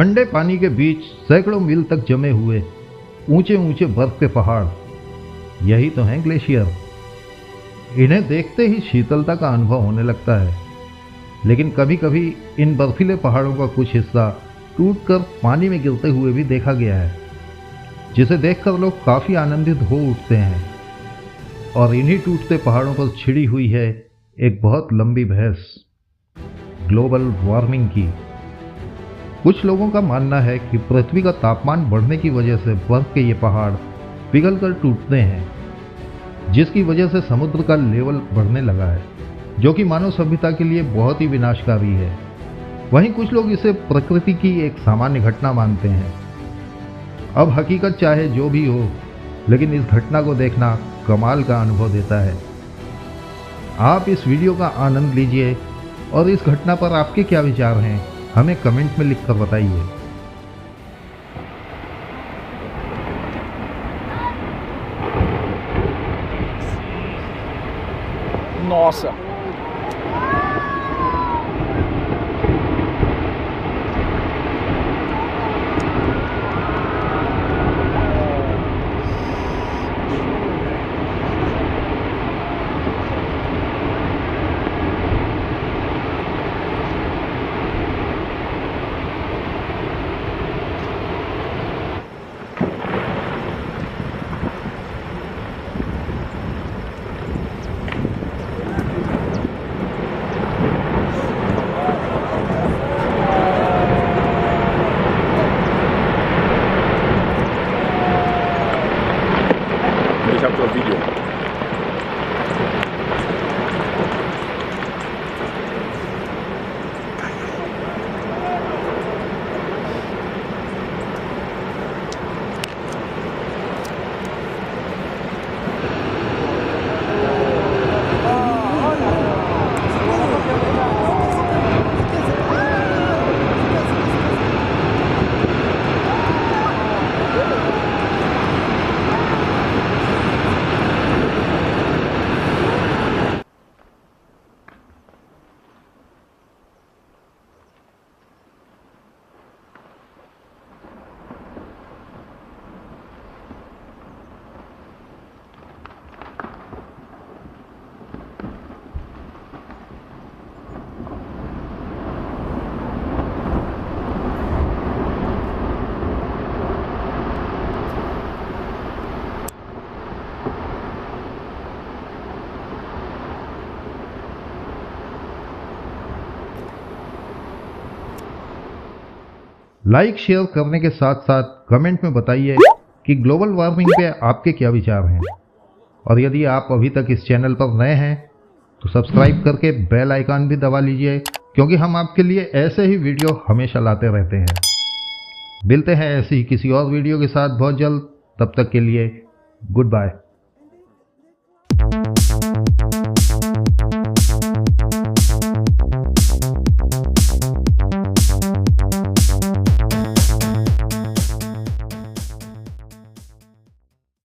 ठंडे पानी के बीच सैकड़ों मील तक जमे हुए ऊंचे ऊंचे बर्फ के पहाड़, यही तो हैं ग्लेशियर। इन्हें देखते ही शीतलता का अनुभव होने लगता है, लेकिन कभी कभी इन बर्फीले पहाड़ों का कुछ हिस्सा टूटकर पानी में गिरते हुए भी देखा गया है, जिसे देखकर लोग काफी आनंदित हो उठते हैं। और इन्हीं टूटते पहाड़ों पर छिड़ी हुई है एक बहुत लंबी बहस ग्लोबल वार्मिंग की। कुछ लोगों का मानना है कि पृथ्वी का तापमान बढ़ने की वजह से बर्फ के ये पहाड़ पिघलकर टूटते हैं, जिसकी वजह से समुद्र का लेवल बढ़ने लगा है, जो कि मानव सभ्यता के लिए बहुत ही विनाशकारी है। वहीं कुछ लोग इसे प्रकृति की एक सामान्य घटना मानते हैं। अब हकीकत चाहे जो भी हो, लेकिन इस घटना को देखना कमाल का अनुभव देता है। आप इस वीडियो का आनंद लीजिए और इस घटना पर आपके क्या विचार हैं, हमें कमेंट में लिखकर बताइए। Nossa! Ich habe das Video. Like share करने के साथ साथ कमेंट में बताइए कि ग्लोबल वार्मिंग पे आपके क्या विचार हैं। और यदि आप अभी तक इस चैनल पर नए हैं तो सब्सक्राइब करके बेल आइकन भी दबा लीजिए, क्योंकि हम आपके लिए ऐसे ही वीडियो हमेशा लाते रहते हैं। मिलते हैं ऐसी ही किसी और वीडियो के साथ बहुत जल्द। तब तक के लिए गुड बाय।